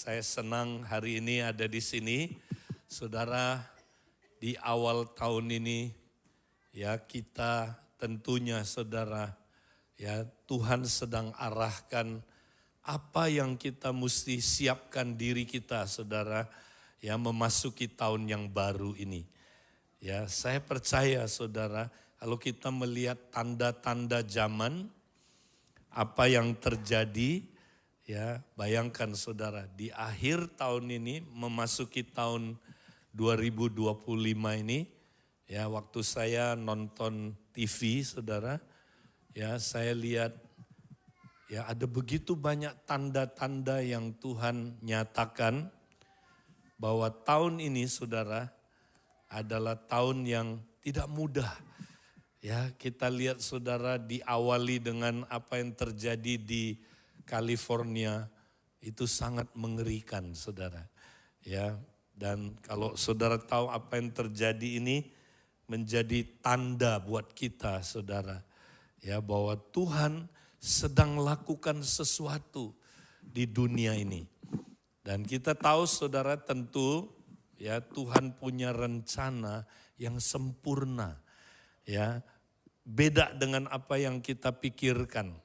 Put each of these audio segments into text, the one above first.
Saya senang hari ini ada di sini. Saudara, di awal tahun ini ya kita tentunya saudara ya Tuhan sedang arahkan apa yang kita mesti siapkan diri kita saudara ya memasuki tahun yang baru ini. Ya, saya percaya saudara kalau kita melihat tanda-tanda zaman apa yang terjadi. Ya, bayangkan saudara, di akhir tahun ini memasuki tahun 2025 ini, ya waktu saya nonton TV saudara, ya saya lihat ya ada begitu banyak tanda-tanda yang Tuhan nyatakan bahwa tahun ini saudara adalah tahun yang tidak mudah. Ya, kita lihat saudara diawali dengan apa yang terjadi di California itu sangat mengerikan saudara. Ya, dan kalau saudara tahu apa yang terjadi ini menjadi tanda buat kita saudara. Ya, bahwa Tuhan sedang lakukan sesuatu di dunia ini. Dan kita tahu saudara tentu ya Tuhan punya rencana yang sempurna. Ya, beda dengan apa yang kita pikirkan.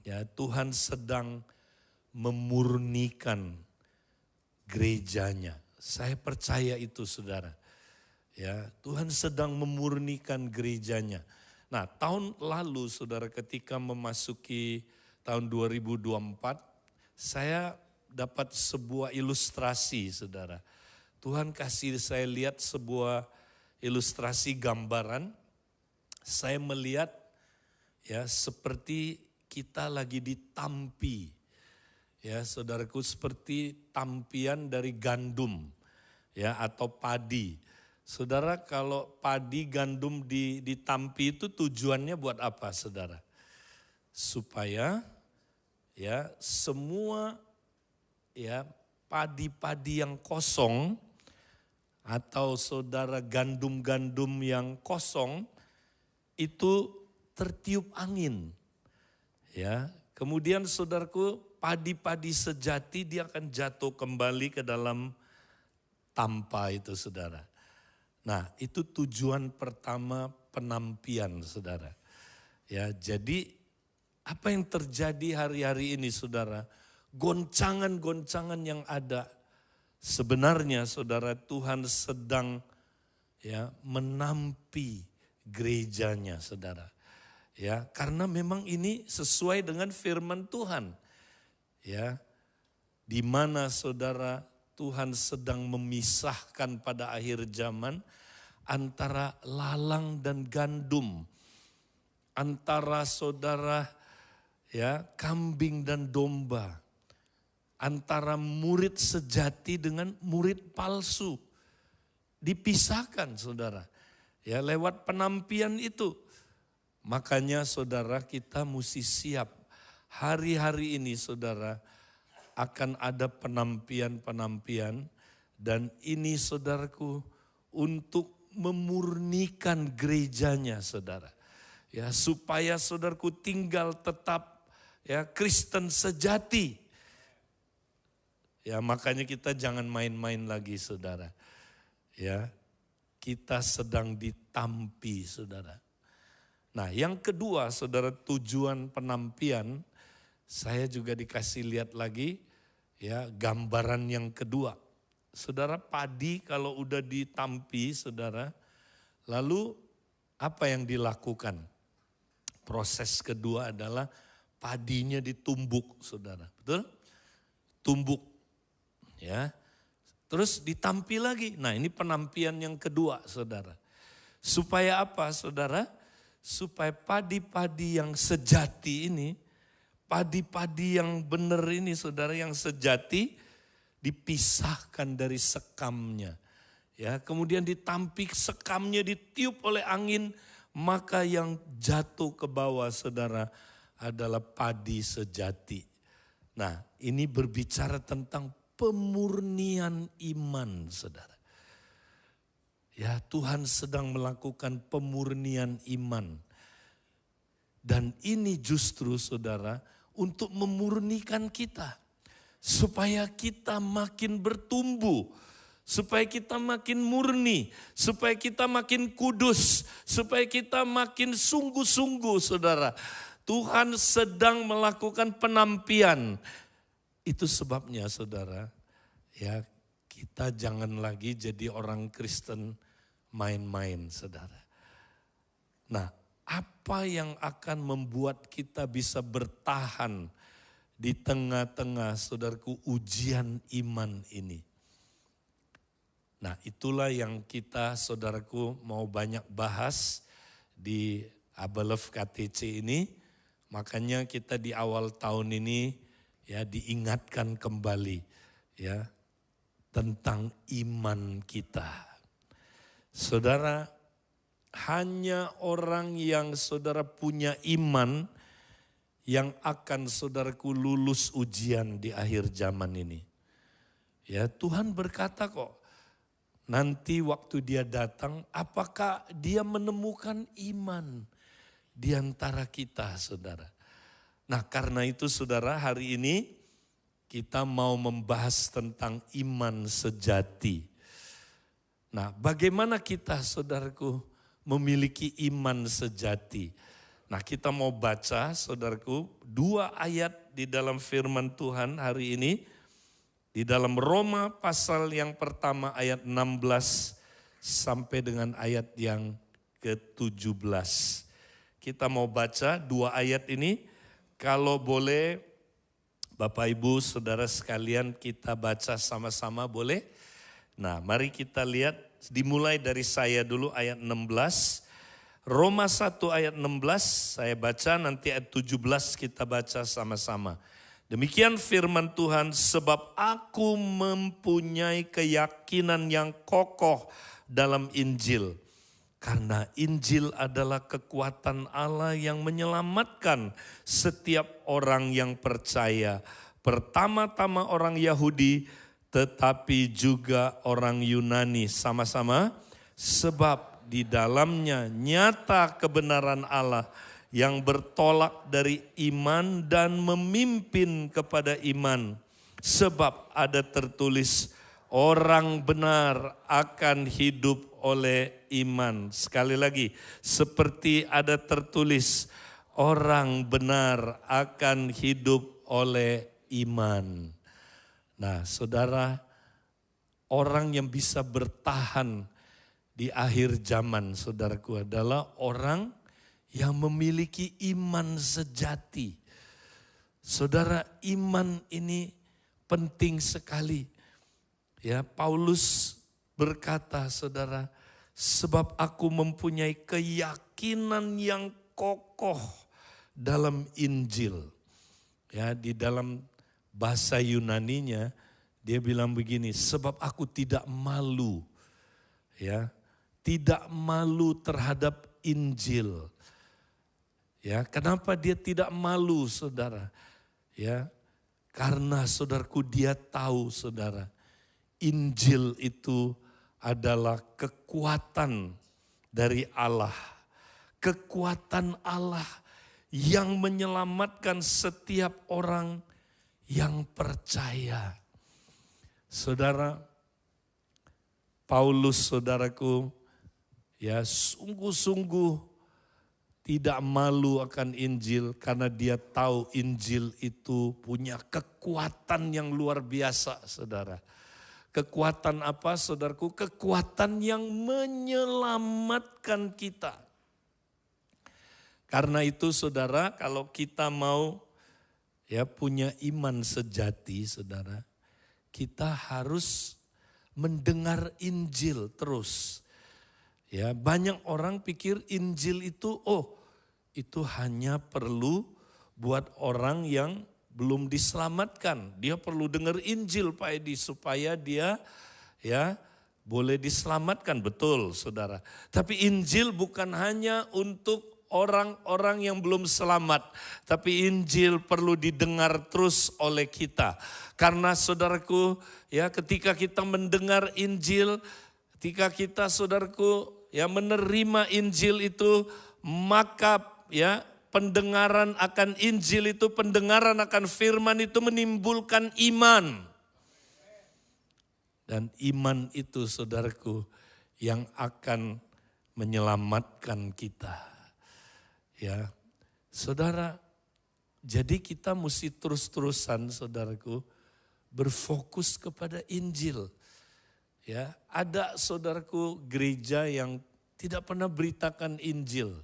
Ya, Tuhan sedang memurnikan gerejanya. Saya percaya itu saudara. Ya, Tuhan sedang memurnikan gerejanya. Nah, tahun lalu saudara ketika memasuki tahun 2024, saya dapat sebuah ilustrasi saudara. Tuhan kasih saya lihat sebuah ilustrasi gambaran. Saya melihat ya seperti kita lagi ditampi, ya saudaraku seperti tampian dari gandum, ya atau padi. Saudara kalau padi gandum ditampi itu tujuannya buat apa saudara? Supaya ya semua ya padi-padi yang kosong atau saudara gandum-gandum yang kosong itu tertiup angin. Ya, kemudian saudaraku padi-padi sejati dia akan jatuh kembali ke dalam tampa itu saudara. Nah itu tujuan pertama penampian saudara. Ya, jadi apa yang terjadi hari-hari ini saudara, goncangan-goncangan yang ada sebenarnya saudara Tuhan sedang ya menampi gerejanya saudara. Ya, karena memang ini sesuai dengan firman Tuhan. Ya, di mana saudara Tuhan sedang memisahkan pada akhir zaman antara lalang dan gandum. Antara saudara ya kambing dan domba. Antara murid sejati dengan murid palsu. Dipisahkan saudara. Ya, lewat penampian itu. Makanya saudara kita mesti siap. Hari-hari ini saudara akan ada penampian-penampian. Dan ini saudaraku untuk memurnikan gerejanya saudara. Ya, supaya saudaraku tinggal tetap ya Kristen sejati. Ya, makanya kita jangan main-main lagi saudara. Ya, kita sedang ditampi saudara. Nah yang kedua saudara tujuan penampian, saya juga dikasih lihat lagi ya gambaran yang kedua. Saudara padi kalau udah ditampi saudara, lalu apa yang dilakukan? Proses kedua adalah padinya ditumbuk saudara, betul? Tumbuk ya, terus ditampi lagi. Nah ini penampian yang kedua saudara. Supaya apa saudara? Supaya padi-padi yang sejati ini, padi-padi yang benar ini saudara yang sejati dipisahkan dari sekamnya. Ya, kemudian ditampik sekamnya ditiup oleh angin, maka yang jatuh ke bawah saudara adalah padi sejati. Nah, ini berbicara tentang pemurnian iman saudara. Ya, Tuhan sedang melakukan pemurnian iman. Dan ini justru saudara untuk memurnikan kita. supaya kita makin bertumbuh, supaya kita makin murni, supaya kita makin kudus, supaya kita makin sungguh-sungguh, saudara. Tuhan sedang melakukan penampian. Itu sebabnya, saudara, ya kita jangan lagi jadi orang Kristen main-main, saudara. Nah, apa yang akan membuat kita bisa bertahan di tengah-tengah, saudaraku, ujian iman ini? Nah, itulah yang kita, saudaraku, mau banyak bahas di Abelef KTC ini. Makanya kita di awal tahun ini ya diingatkan kembali ya tentang iman kita. Saudara, hanya orang yang saudara punya iman yang akan saudaraku lulus ujian di akhir zaman ini. Ya, Tuhan berkata kok, nanti waktu dia datang, apakah dia menemukan iman di antara kita, saudara? Nah, karena itu saudara, hari ini kita mau membahas tentang iman sejati. Nah, bagaimana kita, saudaraku, memiliki iman sejati? Nah, kita mau baca, saudaraku, 2 ayat di dalam firman Tuhan hari ini. Di dalam Roma pasal yang pertama ayat 16 sampai dengan ayat yang ke-17. Kita mau baca 2 ayat ini. Kalau boleh Bapak Ibu Saudara sekalian kita baca sama-sama, boleh? Nah, mari kita lihat dimulai dari saya dulu ayat 16. Roma 1 ayat 16 saya baca, nanti ayat 17 kita baca sama-sama. Demikian firman Tuhan, sebab aku mempunyai keyakinan yang kokoh dalam Injil. Karena Injil adalah kekuatan Allah yang menyelamatkan setiap orang yang percaya. Pertama-tama orang Yahudi, tetapi juga orang Yunani sama-sama. Sebab di dalamnya nyata kebenaran Allah yang bertolak dari iman dan memimpin kepada iman. Sebab ada tertulis, orang benar akan hidup oleh iman. Sekali lagi, seperti ada tertulis, orang benar akan hidup oleh iman. Nah, saudara, orang yang bisa bertahan di akhir zaman, saudaraku, adalah orang yang memiliki iman sejati. Saudara, iman ini penting sekali. Ya, Paulus berkata, saudara, sebab aku mempunyai keyakinan yang kokoh dalam Injil. Ya, di dalam bahasa Yunaninya dia bilang begini, sebab aku tidak malu. Ya, tidak malu terhadap Injil. Ya, kenapa dia tidak malu, saudara? Ya, karena saudaraku dia tahu, saudara, Injil itu adalah kekuatan dari Allah. Kekuatan Allah yang menyelamatkan setiap orang yang percaya. Saudara, Paulus, saudaraku, ya sungguh-sungguh tidak malu akan Injil karena dia tahu Injil itu punya kekuatan yang luar biasa, saudara. Kekuatan apa, saudaraku? Kekuatan yang menyelamatkan kita. Karena itu, saudara, kalau kita mau ya punya iman sejati, saudara, kita harus mendengar Injil terus. Ya, banyak orang pikir Injil itu, itu hanya perlu buat orang yang belum diselamatkan. Dia perlu dengar Injil Pak Edi supaya dia ya boleh diselamatkan. Betul, saudara. Tapi Injil bukan hanya untuk orang-orang yang belum selamat. Tapi Injil perlu didengar terus oleh kita. Karena saudaraku, ya ketika kita mendengar Injil, ketika kita saudaraku ya menerima Injil itu, maka ya pendengaran akan Injil itu, pendengaran akan firman itu menimbulkan iman. Dan iman itu saudaraku yang akan menyelamatkan kita. Ya, saudara, jadi kita mesti terus-terusan saudaraku berfokus kepada Injil. Ya, ada saudaraku gereja yang tidak pernah beritakan Injil.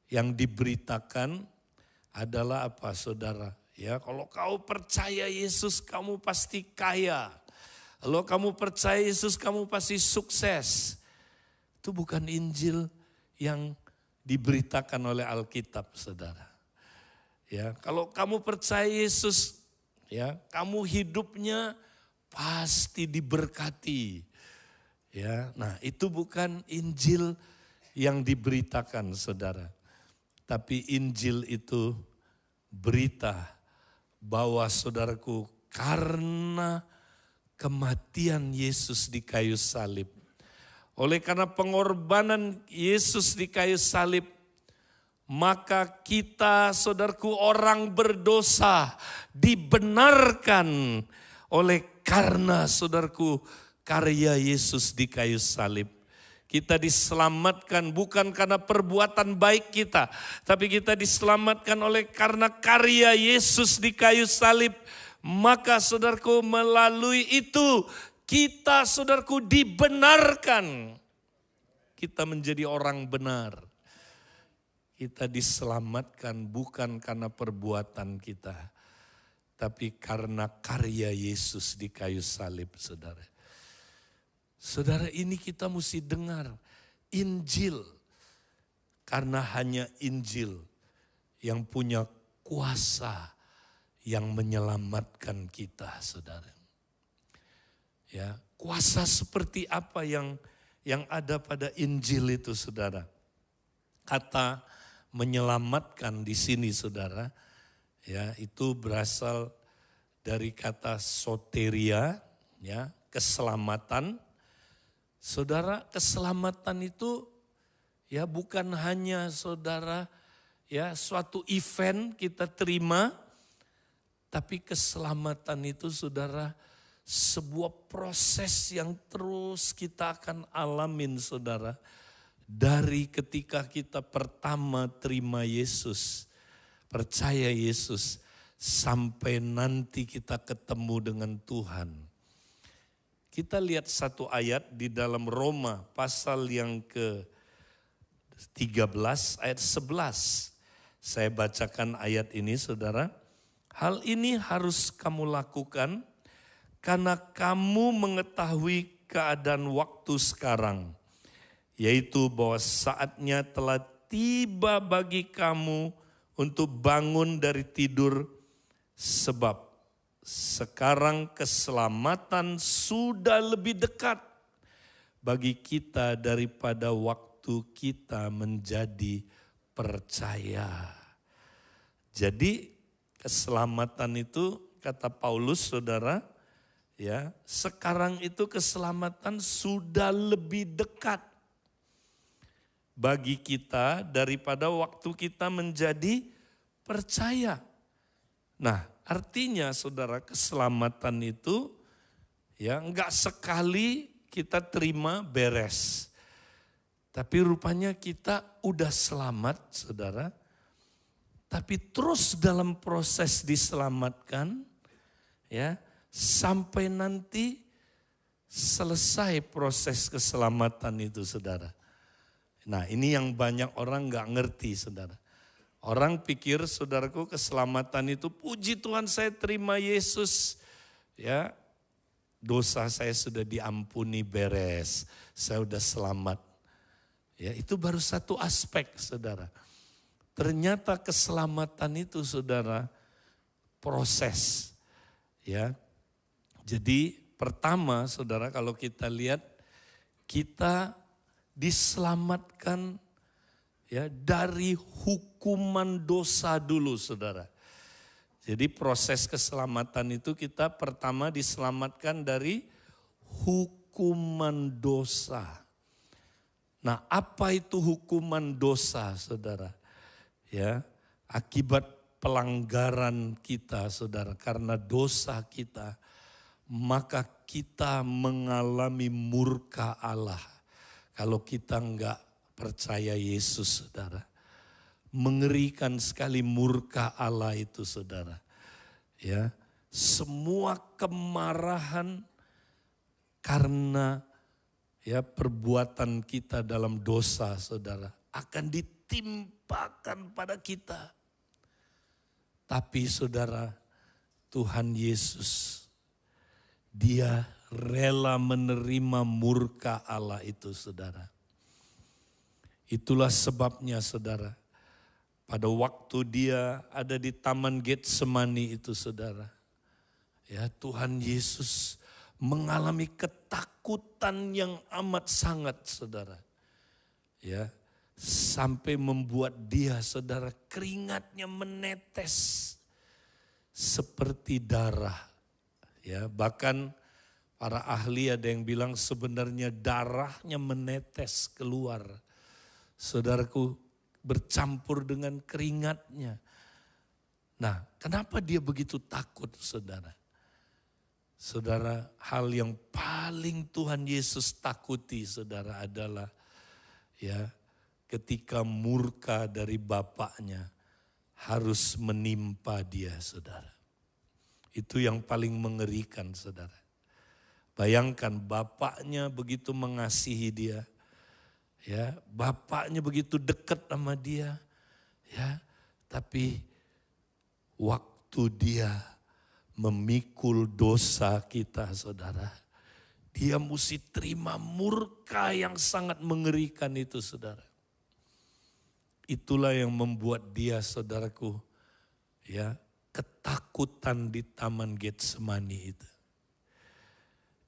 Yang diberitakan adalah apa saudara? Ya, kalau kau percaya Yesus kamu pasti kaya. Kalau kamu percaya Yesus kamu pasti sukses. Itu bukan Injil yang diberitakan oleh Alkitab saudara. Ya, kalau kamu percaya Yesus, ya, kamu hidupnya pasti diberkati. Ya, nah itu bukan Injil yang diberitakan saudara. Tapi Injil itu berita bahwa saudaraku karena kematian Yesus di kayu salib. Oleh karena pengorbanan Yesus di kayu salib, maka kita saudaraku orang berdosa dibenarkan oleh karena saudaraku karya Yesus di kayu salib. Kita diselamatkan bukan karena perbuatan baik kita, tapi kita diselamatkan oleh karena karya Yesus di kayu salib. Maka saudaraku melalui itu kita saudaraku dibenarkan. Kita menjadi orang benar. Kita diselamatkan bukan karena perbuatan kita, tapi karena karya Yesus di kayu salib saudara. Saudara, ini kita mesti dengar Injil. Karena hanya Injil yang punya kuasa yang menyelamatkan kita saudara. Ya, kuasa seperti apa yang ada pada Injil itu saudara. Kata menyelamatkan di sini saudara, ya, itu berasal dari kata soteria, ya, keselamatan. Saudara, keselamatan itu ya bukan hanya saudara ya suatu event kita terima, tapi keselamatan itu saudara sebuah proses yang terus kita akan alamin saudara. Dari ketika kita pertama terima Yesus, percaya Yesus, sampai nanti kita ketemu dengan Tuhan. Kita lihat satu ayat di dalam Roma pasal yang ke-13 ayat 11. Saya bacakan ayat ini saudara. Hal ini harus kamu lakukan karena kamu mengetahui keadaan waktu sekarang. Yaitu bahwa saatnya telah tiba bagi kamu untuk bangun dari tidur, sebab sekarang keselamatan sudah lebih dekat bagi kita daripada waktu kita menjadi percaya. Jadi keselamatan itu kata Paulus saudara, ya, sekarang itu keselamatan sudah lebih dekat bagi kita daripada waktu kita menjadi percaya. Nah, artinya saudara keselamatan itu ya enggak sekali kita terima beres. Tapi rupanya kita udah selamat saudara. Tapi terus dalam proses diselamatkan ya sampai nanti selesai proses keselamatan itu saudara. Nah, ini yang banyak orang enggak ngerti saudara. Orang pikir saudaraku keselamatan itu puji Tuhan saya terima Yesus. Ya, dosa saya sudah diampuni beres. Saya sudah selamat. Ya, itu baru satu aspek saudara. Ternyata keselamatan itu saudara proses. Ya. Jadi pertama saudara kalau kita lihat kita diselamatkan ya dari hukuman dosa dulu saudara. Jadi proses keselamatan itu kita pertama diselamatkan dari hukuman dosa. Nah, apa itu hukuman dosa saudara? Ya, Akibat pelanggaran kita, saudara, karena dosa kita, maka kita mengalami murka Allah. Kalau kita enggak percaya Yesus, saudara. Mengerikan sekali murka Allah itu, saudara. Ya, semua kemarahan karena perbuatan kita dalam dosa, saudara, akan ditimpakan pada kita. Tapi saudara, Tuhan Yesus, Dia rela menerima murka Allah itu, saudara. Itulah sebabnya, saudara, pada waktu Dia ada di Taman Getsemani itu, saudara, ya, Tuhan Yesus mengalami ketakutan yang amat sangat, saudara. Ya, sampai membuat Dia, saudara, keringatnya menetes seperti darah. Ya, bahkan para ahli ada yang bilang sebenarnya darahnya menetes keluar. Saudaraku, bercampur dengan keringatnya. Nah, kenapa Dia begitu takut, saudara? Saudara, hal yang paling Tuhan Yesus takuti, saudara, adalah ketika murka dari Bapaknya harus menimpa Dia, saudara. Itu yang paling mengerikan, saudara. Bayangkan Bapaknya begitu mengasihi Dia, ya, Bapaknya begitu dekat sama Dia, ya, tapi waktu Dia memikul dosa kita, saudara, Dia mesti terima murka yang sangat mengerikan itu, saudara. Itulah yang membuat Dia, saudaraku, ya, ketakutan di Taman Getsemani itu.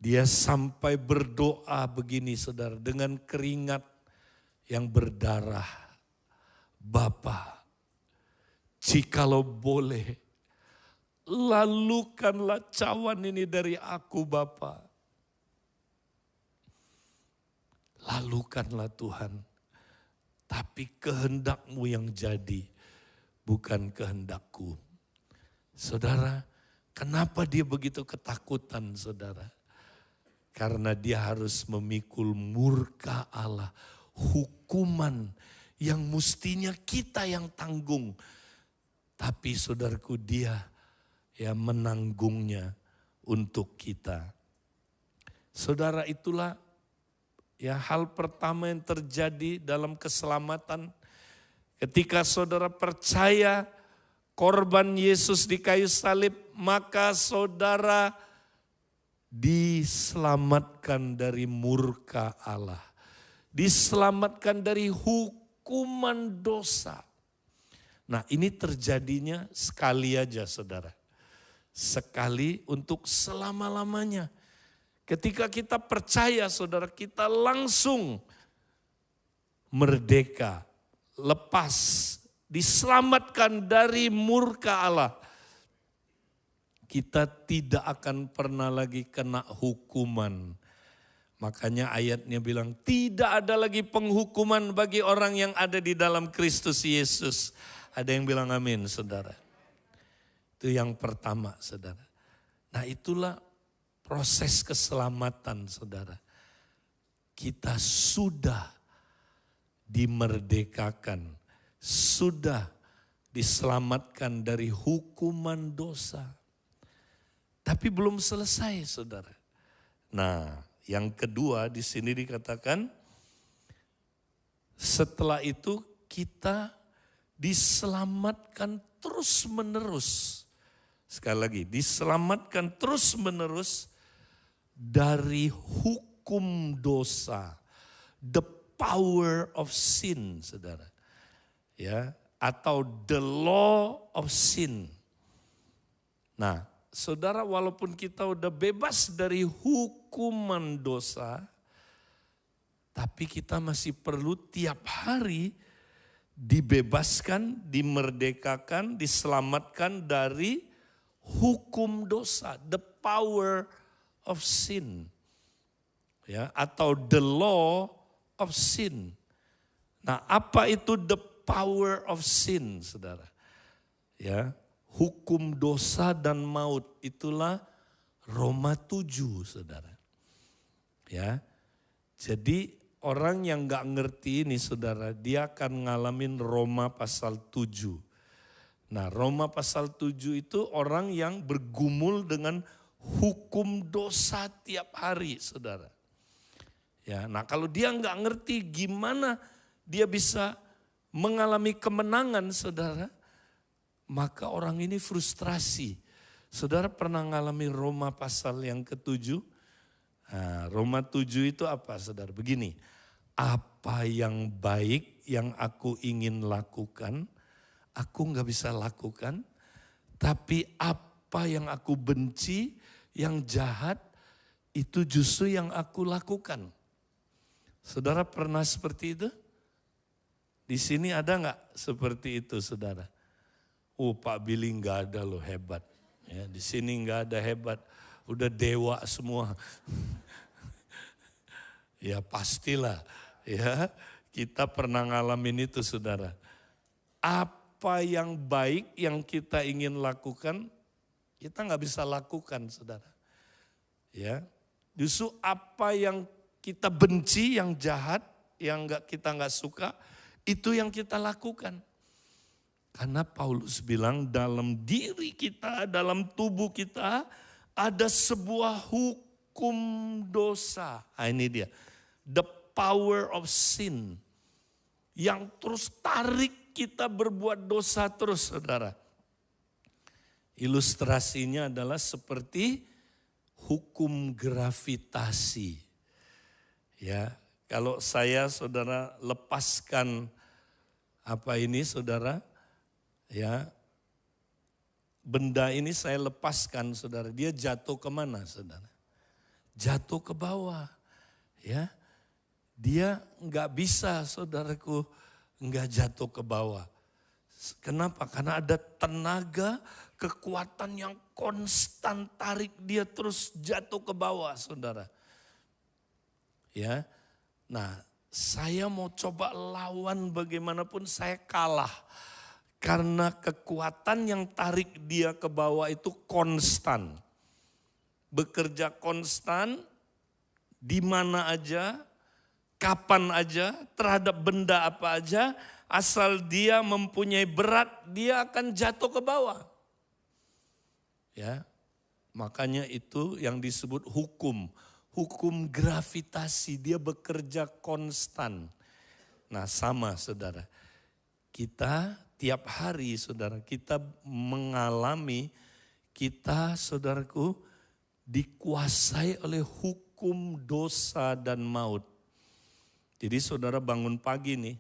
Dia sampai berdoa begini, saudara, dengan keringat yang berdarah. Bapa, jikalau boleh, lalukanlah cawan ini dari aku, Bapa. Lalukanlah Tuhan, tapi kehendak-Mu yang jadi, bukan kehendak-Ku. Saudara, kenapa Dia begitu ketakutan, saudara? Karena Dia harus memikul murka Allah, hukuman yang mestinya kita yang tanggung. Tapi saudaraku, Dia menanggungnya untuk kita. Saudara, itulah hal pertama yang terjadi dalam keselamatan. Ketika saudara percaya korban Yesus di kayu salib, maka saudara diselamatkan dari murka Allah. Diselamatkan dari hukuman dosa. Nah, ini terjadinya sekali aja, saudara. Sekali untuk selama-lamanya. Ketika kita percaya, saudara, kita langsung merdeka, lepas, diselamatkan dari murka Allah. Kita tidak akan pernah lagi kena hukuman. Makanya ayatnya bilang, tidak ada lagi penghukuman bagi orang yang ada di dalam Kristus Yesus. Ada yang bilang amin, saudara. Itu yang pertama, saudara. Nah, itulah proses keselamatan, saudara. Kita sudah dimerdekakan, sudah diselamatkan dari hukuman dosa. Tapi belum selesai, saudara. Nah, yang kedua di sini dikatakan, setelah itu kita diselamatkan terus-menerus. Sekali lagi, diselamatkan terus-menerus dari hukum dosa. The power of sin, saudara. Ya, atau the law of sin. Nah, saudara, walaupun kita udah bebas dari hukuman dosa, tapi kita masih perlu tiap hari dibebaskan, dimerdekakan, diselamatkan dari hukum dosa, the power of sin. Ya, atau the law of sin. Nah, apa itu the power of sin, saudara? Ya, hukum dosa dan maut itulah Roma 7, saudara. Ya, jadi orang yang gak ngerti ini saudara, dia akan ngalamin Roma pasal 7. Nah, Roma pasal 7 itu orang yang bergumul dengan hukum dosa tiap hari, saudara. Ya, nah kalau dia nggak ngerti gimana dia bisa mengalami kemenangan, saudara, maka orang ini frustrasi. Saudara pernah ngalami Roma pasal yang ke-7? Nah, Roma 7 itu apa, saudara? Begini, apa yang baik yang aku ingin lakukan, aku nggak bisa lakukan, tapi apa yang aku benci, yang jahat, itu justru yang aku lakukan. Saudara pernah seperti itu? Di sini ada nggak seperti itu, saudara? Oh, Pak Billy nggak ada loh, hebat. Ya, di sini nggak ada hebat, udah dewa semua. Ya pastilah, ya kita pernah ngalamin itu, saudara. Apa yang baik yang kita ingin lakukan, kita nggak bisa lakukan, saudara. Ya, justru apa yang kita benci, yang jahat, yang kita nggak suka, itu yang kita lakukan. Karena Paulus bilang dalam diri kita, dalam tubuh kita ada sebuah hukum dosa. Nah, ini dia, the power of sin, yang terus tarik kita berbuat dosa terus, saudara. Ilustrasinya adalah seperti hukum gravitasi. Ya, kalau saya, saudara, lepaskan apa ini, saudara, ya, benda ini saya lepaskan, saudara, dia jatuh kemana, saudara? Jatuh ke bawah, ya. Dia nggak bisa, saudaraku, nggak jatuh ke bawah. Kenapa? Karena ada tenaga, kekuatan yang konstan tarik dia terus jatuh ke bawah, saudara. Ya, nah saya mau coba lawan bagaimanapun saya kalah. Karena kekuatan yang tarik dia ke bawah itu konstan. Bekerja konstan di mana aja, kapan aja, terhadap benda apa aja, asal dia mempunyai berat, dia akan jatuh ke bawah. Ya, makanya itu yang disebut hukum gravitasi, dia bekerja konstan. Nah, sama, saudara. Kita tiap hari, saudara, kita mengalami, kita, saudaraku, dikuasai oleh hukum dosa dan maut. Jadi saudara bangun pagi nih,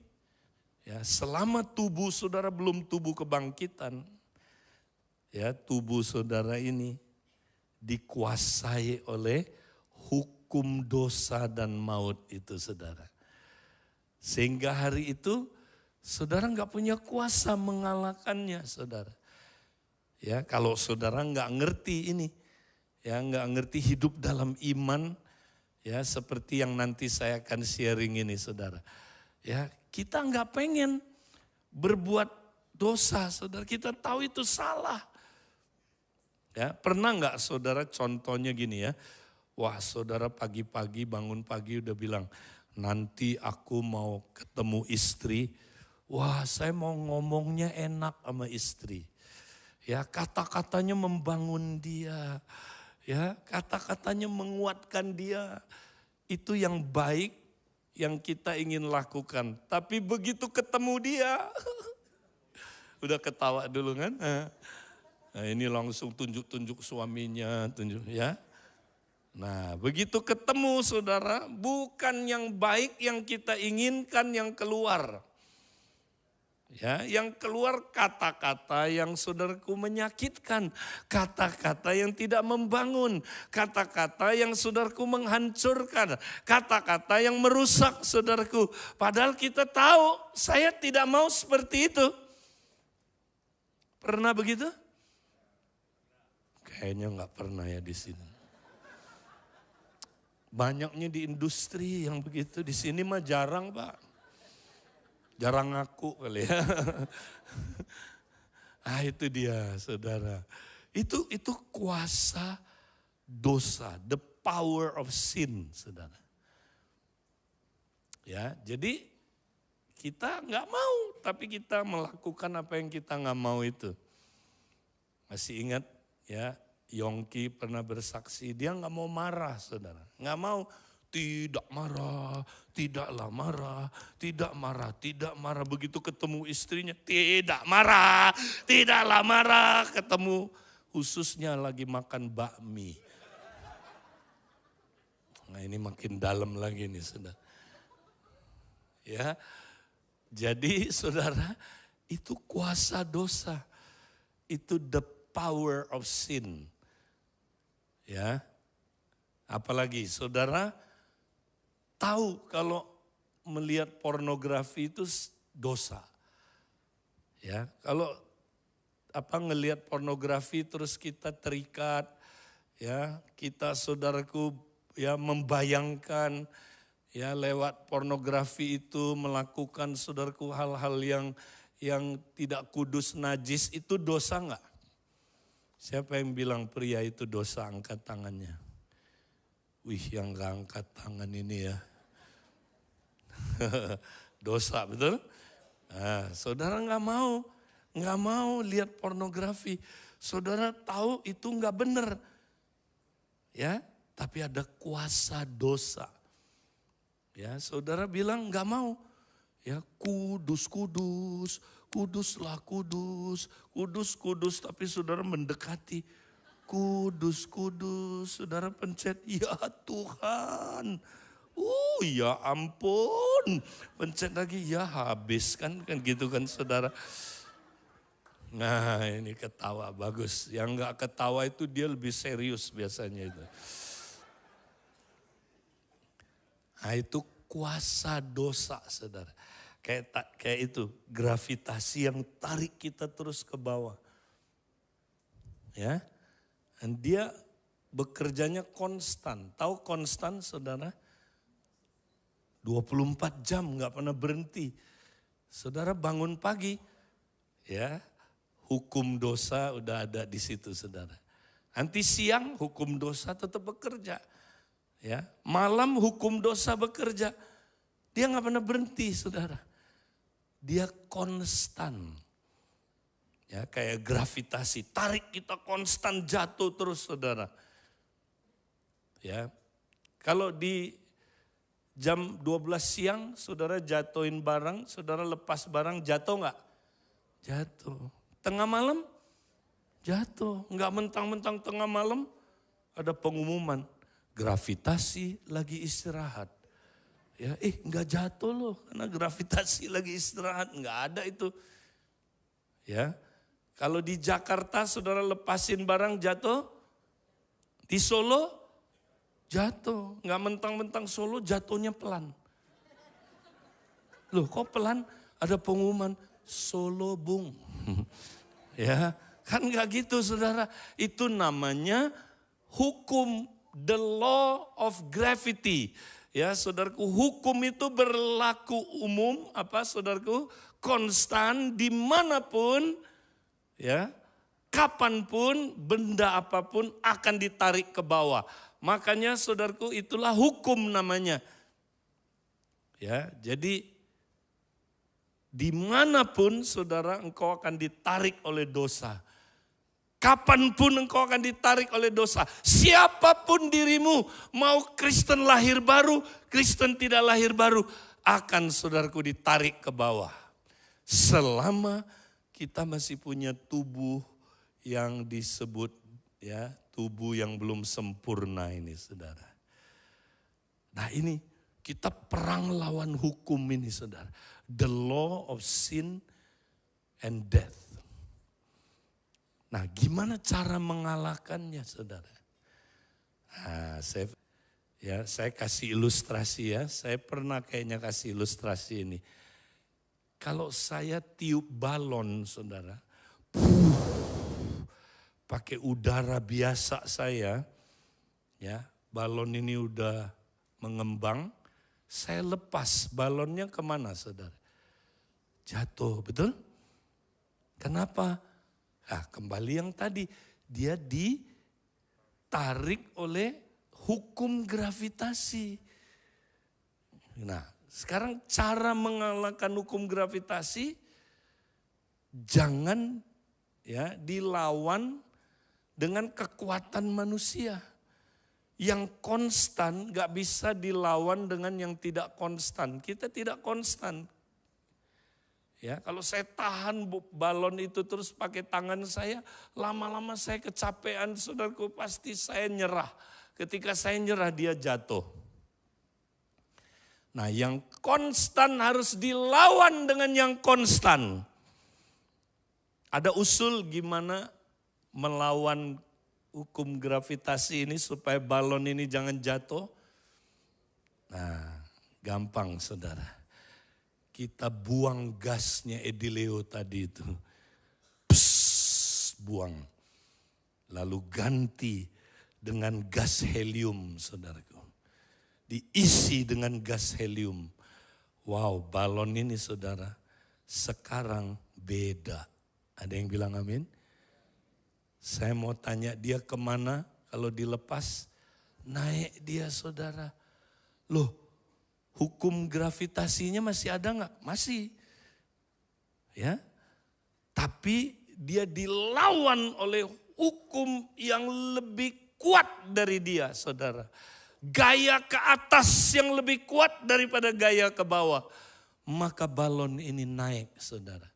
ya, selama tubuh saudara belum tubuh kebangkitan, ya, tubuh saudara ini dikuasai oleh hukum dosa dan maut itu, saudara. Sehingga hari itu saudara nggak punya kuasa mengalahkannya, saudara. Ya, kalau saudara nggak ngerti ini, ya, nggak ngerti hidup dalam iman, ya, seperti yang nanti saya akan sharing ini, saudara. Ya, kita nggak pengen berbuat dosa, saudara. Kita tahu itu salah. Ya, pernah nggak, saudara, contohnya gini, ya. Wah, saudara pagi-pagi bangun pagi udah bilang, nanti aku mau ketemu istri. Wah, saya mau ngomongnya enak sama istri. Ya, kata-katanya membangun dia. Ya, kata-katanya menguatkan dia. Itu yang baik yang kita ingin lakukan. Tapi begitu ketemu dia, udah ketawa dulu kan. Nah, ini langsung tunjuk-tunjuk suaminya, tunjuk, ya. Nah, begitu ketemu, saudara, bukan yang baik yang kita inginkan yang keluar. Ya, yang keluar kata-kata yang, saudaraku, menyakitkan, kata-kata yang tidak membangun, kata-kata yang, saudaraku, menghancurkan, kata-kata yang merusak, saudaraku. Padahal kita tahu saya tidak mau seperti itu. Pernah begitu? Kayaknya nggak pernah ya di sini. Banyaknya di industri yang begitu, di sini mah jarang, Pak. Jarang ngaku kali ya. Ah itu dia saudara. Itu kuasa dosa, the power of sin saudara. Ya, jadi kita nggak mau, tapi kita melakukan apa yang kita nggak mau itu. Masih ingat ya, Yongki pernah bersaksi, dia nggak mau marah saudara. Nggak mau, tidak marah, tidaklah marah, tidak marah, tidak marah. Begitu ketemu istrinya, tidak marah, tidaklah marah. Ketemu khususnya lagi makan bakmi. Nah ini makin dalam lagi nih saudara. Ya, jadi saudara itu kuasa dosa. Itu the power of sin. Ya, apalagi saudara tahu kalau melihat pornografi itu dosa. Ya, kalau ngelihat pornografi terus kita terikat, ya kita saudaraku ya membayangkan ya lewat pornografi itu melakukan saudaraku hal-hal yang tidak kudus, najis, itu dosa enggak? Siapa yang bilang pria itu dosa, angkat tangannya. Wih, yang gak angkat tangan ini ya. Dosa, betul? Nah, saudara nggak mau lihat pornografi. Saudara tahu itu nggak benar, ya. Tapi ada kuasa dosa. Ya, saudara bilang nggak mau. Ya, kuduslah kudus. Tapi saudara mendekati. Kudus. Saudara pencet, ya Tuhan. Ya ampun. Pencet lagi, ya habis kan gitu kan saudara. Nah ini ketawa bagus. Yang nggak ketawa itu dia lebih serius biasanya itu. Nah itu kuasa dosa saudara. Kayak itu gravitasi yang tarik kita terus ke bawah. Ya. Dan dia bekerjanya konstan. Tahu konstan saudara? 24 jam nggak pernah berhenti. Saudara bangun pagi, ya hukum dosa udah ada di situ saudara. Nanti siang hukum dosa tetap bekerja. Ya, malam hukum dosa bekerja. Dia nggak pernah berhenti saudara. Dia konstan. Ya kayak gravitasi, tarik kita konstan jatuh terus saudara. Ya, kalau di jam 12 siang saudara jatuhin barang, saudara lepas barang, jatuh enggak? Jatuh. Tengah malam? Jatuh. Enggak mentang-mentang tengah malam ada pengumuman. Gravitasi lagi istirahat. Ya, enggak jatuh loh karena gravitasi lagi istirahat. Enggak ada itu. Ya, kalau di Jakarta saudara lepasin barang jatuh. Di Solo jatuh, nggak mentang-mentang Solo jatuhnya pelan. Loh kok pelan? Ada pengumuman Solo bung. Ya kan nggak gitu saudara. Itu namanya hukum, the law of gravity. Ya saudaraku, hukum itu berlaku umum, saudaraku, konstan dimanapun, ya kapanpun benda apapun akan ditarik ke bawah. Makanya saudaraku itulah hukum namanya. Ya, jadi dimanapun saudara engkau akan ditarik oleh dosa. Kapanpun engkau akan ditarik oleh dosa. Siapapun dirimu, mau Kristen lahir baru, Kristen tidak lahir baru, akan saudaraku ditarik ke bawah. Selama kita masih punya tubuh yang disebut ya tubuh yang belum sempurna ini saudara. Nah ini kita perang lawan hukum ini saudara. The law of sin and death. Nah gimana cara mengalahkannya saudara? Nah, saya kasih ilustrasi ya. Saya pernah kayaknya kasih ilustrasi ini. Kalau saya tiup balon saudara. Pakai udara biasa saya, ya balon ini udah mengembang, saya lepas balonnya kemana saudara? Jatuh, betul? Kenapa? Nah, kembali yang tadi, dia ditarik oleh hukum gravitasi. Nah, sekarang cara mengalahkan hukum gravitasi, jangan ya dilawan dengan kekuatan manusia. Yang konstan gak bisa dilawan dengan yang tidak konstan. Kita tidak konstan. Ya, kalau saya tahan balon itu terus pakai tangan saya, lama-lama saya kecapean, saudaraku, pasti saya nyerah. Ketika saya nyerah dia jatuh. Nah, yang konstan harus dilawan dengan yang konstan. Ada usul gimana melawan hukum gravitasi ini supaya balon ini jangan jatuh? Nah, gampang saudara. Kita buang gasnya Edileo tadi itu. Psst, buang. Lalu ganti dengan gas helium, saudaraku. Diisi dengan gas helium. Wow, balon ini saudara, sekarang beda. Ada yang bilang amin? Saya mau tanya dia kemana kalau dilepas? Naik dia saudara. Loh, hukum gravitasinya masih ada nggak? Masih. Ya. Tapi dia dilawan oleh hukum yang lebih kuat dari dia saudara. Gaya ke atas yang lebih kuat daripada gaya ke bawah. Maka balon ini naik saudara.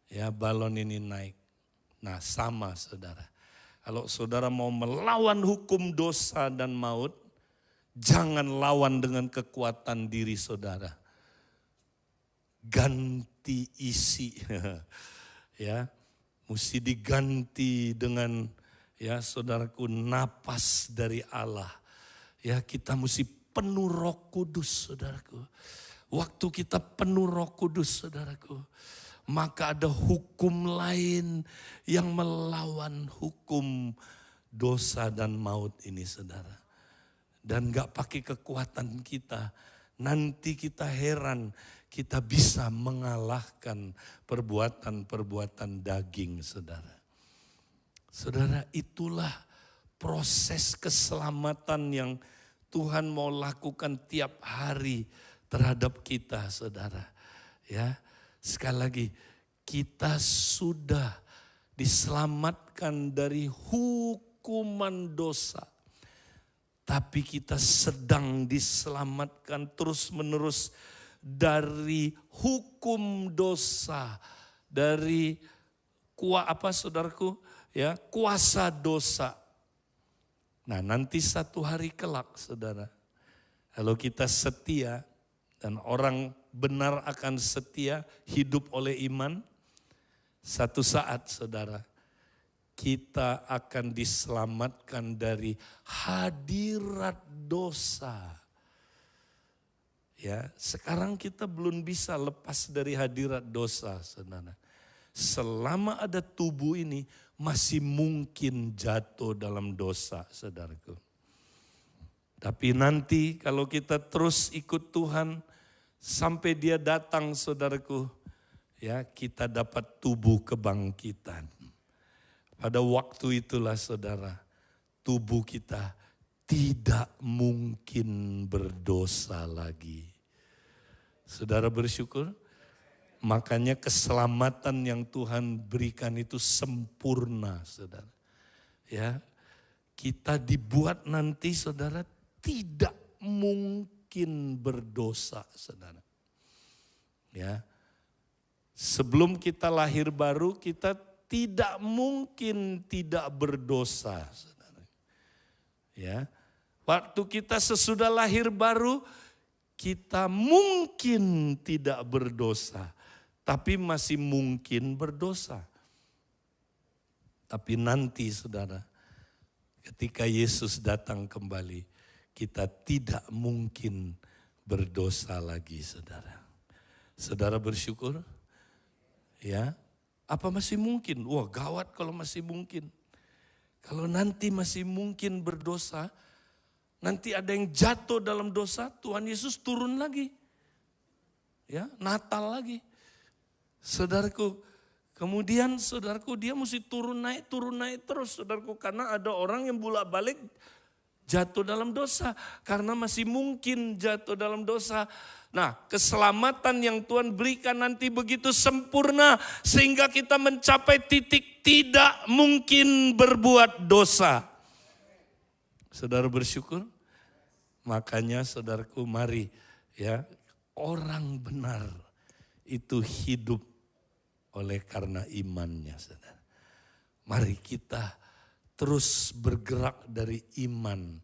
Ya, balon ini naik. Nah, sama saudara. Kalau saudara mau melawan hukum dosa dan maut, jangan lawan dengan kekuatan diri saudara. Ganti isi. Ya, mesti diganti dengan ya saudaraku napas dari Allah. Ya, kita mesti penuh Roh Kudus saudaraku. Waktu kita penuh Roh Kudus saudaraku, maka ada hukum lain yang melawan hukum dosa dan maut ini saudara. Dan gak pakai kekuatan kita, nanti kita heran kita bisa mengalahkan perbuatan-perbuatan daging saudara. Saudara, itulah proses keselamatan yang Tuhan mau lakukan tiap hari terhadap kita saudara. Ya. Sekali lagi, kita sudah diselamatkan dari hukuman dosa. Tapi kita sedang diselamatkan terus-menerus dari hukum dosa. Dari saudaraku? Ya, kuasa dosa. Nah, nanti satu hari kelak saudara. Kalau kita setia dan orang benar akan setia hidup oleh iman, satu saat saudara kita akan diselamatkan dari hadirat dosa. Ya, sekarang kita belum bisa lepas dari hadirat dosa saudara. Selama ada tubuh ini masih mungkin jatuh dalam dosa saudaraku. Tapi nanti kalau kita terus ikut Tuhan sampai dia datang saudaraku, ya kita dapat tubuh kebangkitan. Pada waktu itulah saudara, tubuh kita tidak mungkin berdosa lagi. Saudara bersyukur? Makanya keselamatan yang Tuhan berikan itu sempurna saudara. Ya, kita dibuat nanti saudara tidak mungkin berdosa saudara. Ya. Sebelum kita lahir baru kita tidak mungkin tidak berdosa saudara. Ya. Waktu kita sesudah lahir baru kita mungkin tidak berdosa, tapi masih mungkin berdosa. Tapi nanti saudara, ketika Yesus datang kembali, kita tidak mungkin berdosa lagi saudara. Saudara bersyukur? Ya, apa masih mungkin? Wah gawat kalau masih mungkin. Kalau nanti masih mungkin berdosa, nanti ada yang jatuh dalam dosa, Tuhan Yesus turun lagi. Ya, Natal lagi. Saudaraku, Kemudian saudaraku dia mesti turun naik terus saudaraku. Karena ada orang yang bolak-balik jatuh dalam dosa. Karena masih mungkin jatuh dalam dosa. Nah, keselamatan yang Tuhan berikan nanti begitu sempurna sehingga kita mencapai titik tidak mungkin berbuat dosa. Saudara bersyukur? Makanya saudaraku mari ya, orang benar itu hidup oleh karena imannya, saudara. Mari kita terus bergerak dari iman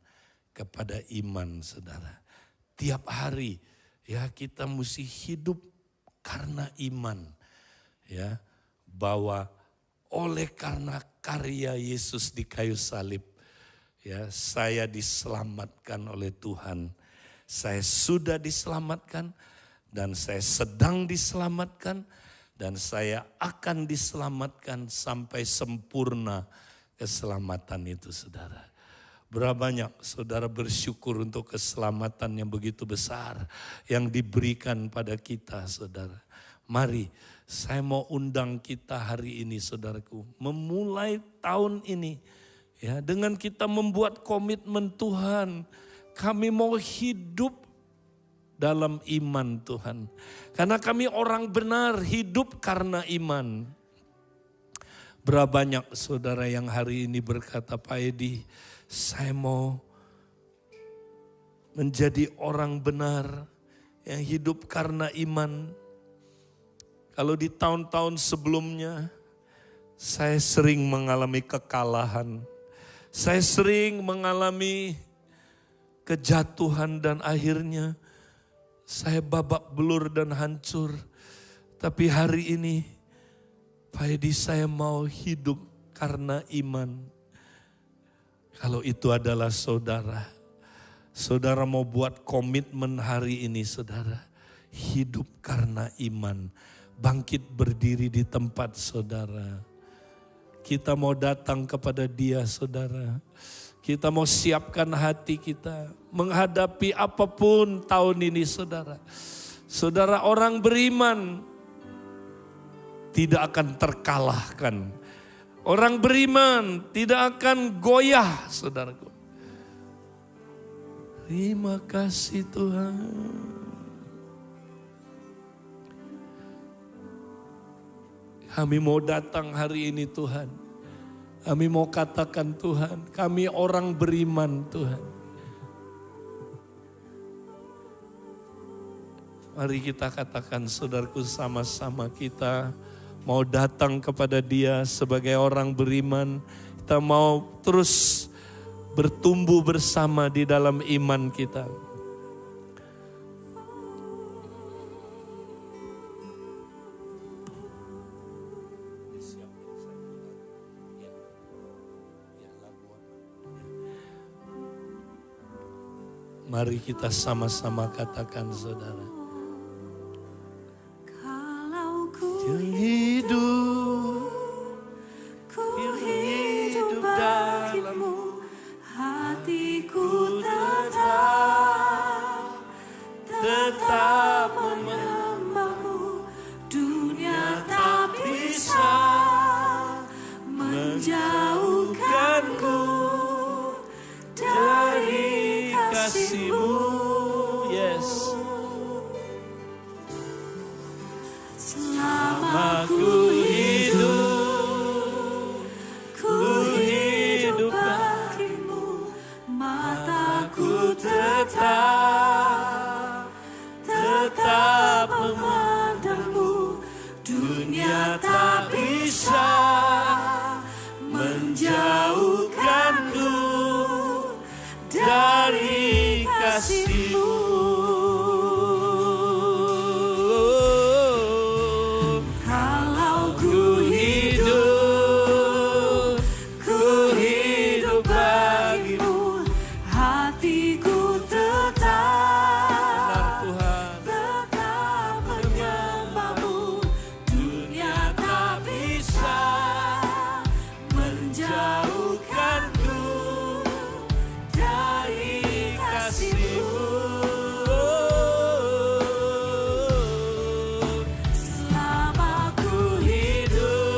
kepada iman, saudara. Tiap hari ya kita mesti hidup karena iman. Ya, bahwa oleh karena karya Yesus di kayu salib, ya, saya diselamatkan oleh Tuhan. Saya sudah diselamatkan dan saya sedang diselamatkan dan saya akan diselamatkan sampai sempurna keselamatan itu, saudara. Berapa banyak saudara bersyukur untuk keselamatan yang begitu besar yang diberikan pada kita, saudara. Mari saya mau undang kita hari ini, saudaraku, memulai tahun ini ya dengan kita membuat komitmen, Tuhan, kami mau hidup dalam iman, Tuhan. Karena kami orang benar, hidup karena iman. Berapa banyak saudara yang hari ini berkata, Pak Edi, saya mau menjadi orang benar yang hidup karena iman. Kalau di tahun-tahun sebelumnya, saya sering mengalami kekalahan. Saya sering mengalami kejatuhan dan akhirnya saya babak belur dan hancur. Tapi hari ini, Pak Edi, saya mau hidup karena iman. Kalau itu adalah saudara, saudara mau buat komitmen hari ini, saudara. Hidup karena iman. Bangkit berdiri di tempat saudara. Kita mau datang kepada Dia, saudara. Kita mau siapkan hati kita menghadapi apapun tahun ini, saudara. Saudara, orang beriman tidak akan terkalahkan. Orang beriman tidak akan goyah, saudaraku. Terima kasih Tuhan. Kami mau datang hari ini, Tuhan. Kami mau katakan, Tuhan, kami orang beriman, Tuhan. Mari kita katakan, saudaraku, sama-sama kita mau datang kepada Dia sebagai orang beriman. Kita mau terus bertumbuh bersama di dalam iman kita. Mari kita sama-sama katakan, saudara. Kalau ku hidup bagimu, hatiku tetap menyembahmu. Dunia tak bisa menjauhkanku dari kasih-Mu. Yes. Selama ku hidup bagimu, mataku tetap memandangmu. Dunia tak bisa menjauhkanku dari kasih-Mu. Kalau ku hidup bagimu, hatiku tetap menyembahmu. Dunia tak bisa menjauhkanku dari kasih-Mu. Selama ku hidup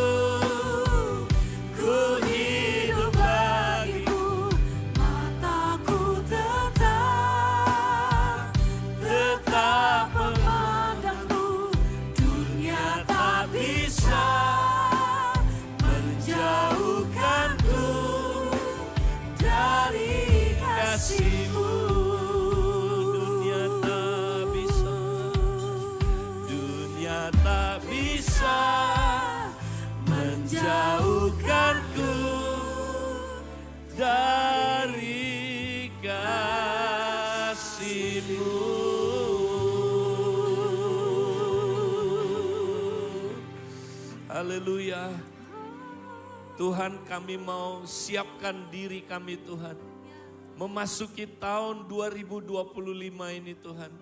kasih-Mu. Haleluya. Tuhan, kami mau siapkan diri kami Tuhan. Memasuki tahun 2025 ini Tuhan.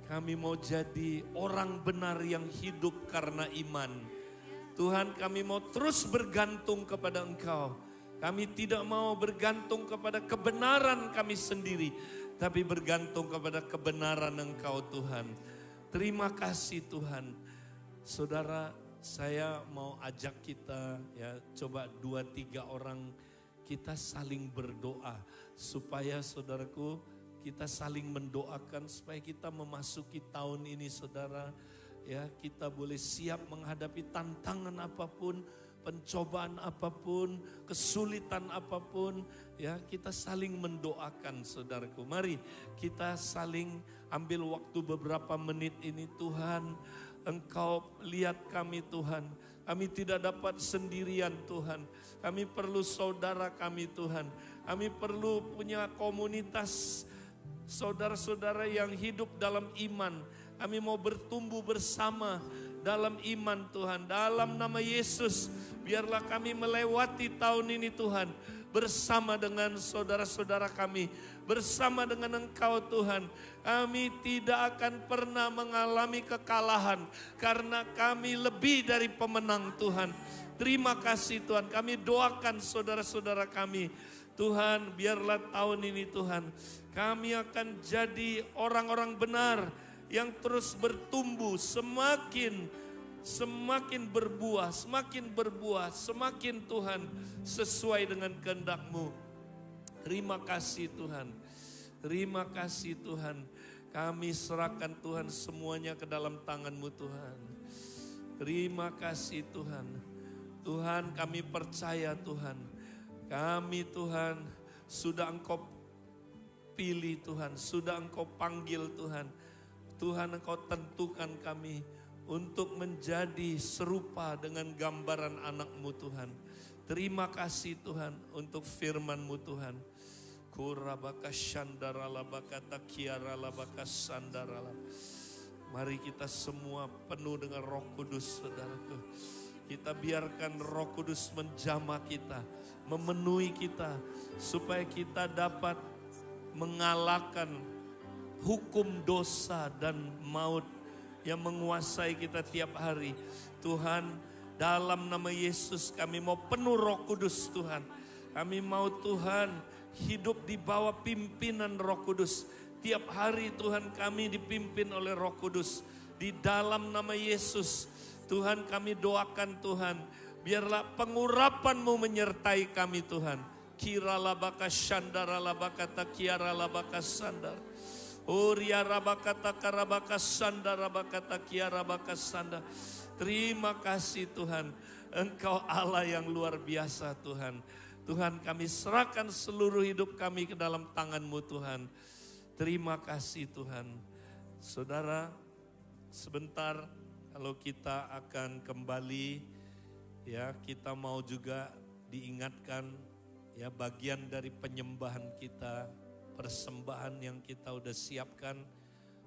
Kami mau jadi orang benar yang hidup karena iman. Tuhan, kami mau terus bergantung kepada Engkau. Kami tidak mau bergantung kepada kebenaran kami sendiri, tapi bergantung kepada kebenaran Engkau Tuhan. Terima kasih Tuhan. Saudara, saya mau ajak kita ya, coba 2-3 orang kita saling berdoa. Supaya saudaraku, kita saling mendoakan supaya kita memasuki tahun ini saudara. Ya, kita boleh siap menghadapi tantangan apapun, pencobaan apapun, kesulitan apapun. Ya, kita saling mendoakan saudaraku. Mari kita saling ambil waktu beberapa menit ini. Tuhan, Engkau lihat kami Tuhan. Kami tidak dapat sendirian Tuhan. Kami perlu saudara kami Tuhan. Kami perlu punya komunitas saudara-saudara yang hidup dalam iman. Kami mau bertumbuh bersama dalam iman Tuhan. Dalam nama Yesus, biarlah kami melewati tahun ini Tuhan. Bersama dengan saudara-saudara kami. Bersama dengan Engkau Tuhan. Kami tidak akan pernah mengalami kekalahan. Karena kami lebih dari pemenang Tuhan. Terima kasih Tuhan. Kami doakan saudara-saudara kami. Tuhan, biarlah tahun ini Tuhan. Kami akan jadi orang-orang benar. Yang terus bertumbuh semakin berbuah, semakin Tuhan sesuai dengan kehendak-Mu. Terima kasih Tuhan, terima kasih Tuhan. Kami serahkan Tuhan semuanya ke dalam tangan-Mu Tuhan. Terima kasih Tuhan. Tuhan, kami percaya Tuhan. Kami Tuhan sudah Engkau pilih Tuhan, sudah Engkau panggil Tuhan. Tuhan, Engkau tentukan kami untuk menjadi serupa dengan gambaran anak-Mu Tuhan. Terima kasih Tuhan untuk firman-Mu Tuhan. Kurabaka shandarala bakata kiarala baka sandarala. Mari kita semua penuh dengan Roh Kudus saudaraku. Kita biarkan Roh Kudus menjamah kita, memenuhi kita. Supaya kita dapat mengalahkan hukum dosa dan maut yang menguasai kita tiap hari. Tuhan, dalam nama Yesus kami mau penuh Roh Kudus Tuhan. Kami mau Tuhan hidup di bawah pimpinan Roh Kudus. Tiap hari Tuhan kami dipimpin oleh Roh Kudus. Di dalam nama Yesus Tuhan kami doakan Tuhan. Biarlah pengurapan-Mu menyertai kami Tuhan. Kirala baka shandara labaka takiara labaka sandar. Uria rabakata karabaka sanda rabakata kiara baka sanda. Terima kasih Tuhan. Engkau Allah yang luar biasa Tuhan. Tuhan, kami serahkan seluruh hidup kami ke dalam tangan-Mu Tuhan. Terima kasih Tuhan. Saudara, sebentar kalau kita akan kembali, ya kita mau juga diingatkan ya bagian dari penyembahan kita, persembahan yang kita udah siapkan.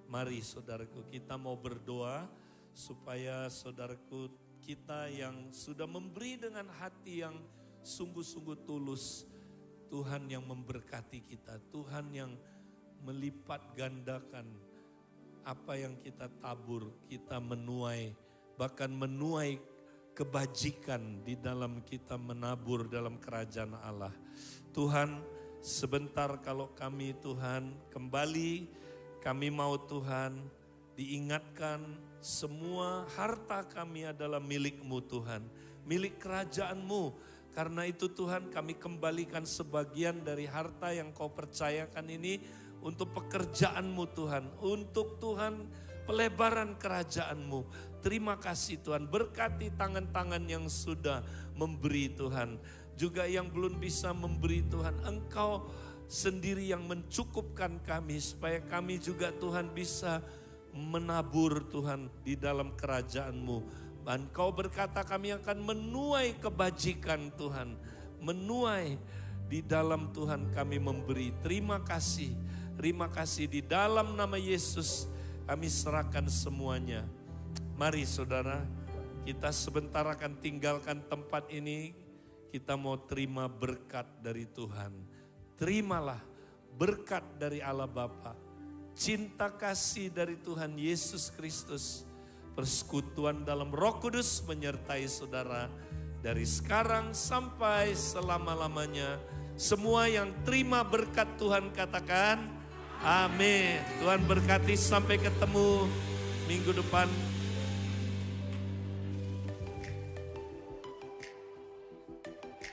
Mari saudaraku, kita mau berdoa supaya saudaraku kita yang sudah memberi dengan hati yang sungguh-sungguh tulus, Tuhan yang memberkati kita, Tuhan yang melipat gandakan apa yang kita tabur, kita menuai, bahkan menuai kebajikan di dalam kita menabur dalam kerajaan Allah. Tuhan, sebentar kalau kami Tuhan kembali, kami mau Tuhan diingatkan semua harta kami adalah milik-Mu Tuhan, milik kerajaan-Mu. Karena itu Tuhan kami kembalikan sebagian dari harta yang Kau percayakan ini untuk pekerjaan-Mu Tuhan, untuk Tuhan pelebaran kerajaan-Mu. Terima kasih Tuhan, berkati tangan-tangan yang sudah memberi Tuhan. Juga yang belum bisa memberi Tuhan, Engkau sendiri yang mencukupkan kami supaya kami juga Tuhan bisa menabur Tuhan di dalam kerajaan-Mu. Dan Kau berkata kami akan menuai kebajikan Tuhan, menuai di dalam Tuhan kami memberi. Terima kasih. Terima kasih di dalam nama Yesus kami serahkan semuanya. Mari saudara, kita sebentar akan tinggalkan tempat ini. Kita mau terima berkat dari Tuhan. Terimalah berkat dari Allah Bapa, cinta kasih dari Tuhan Yesus Kristus, persekutuan dalam Roh Kudus menyertai saudara dari sekarang sampai selama-lamanya. Semua yang terima berkat Tuhan katakan amin. Tuhan berkati, sampai ketemu minggu depan.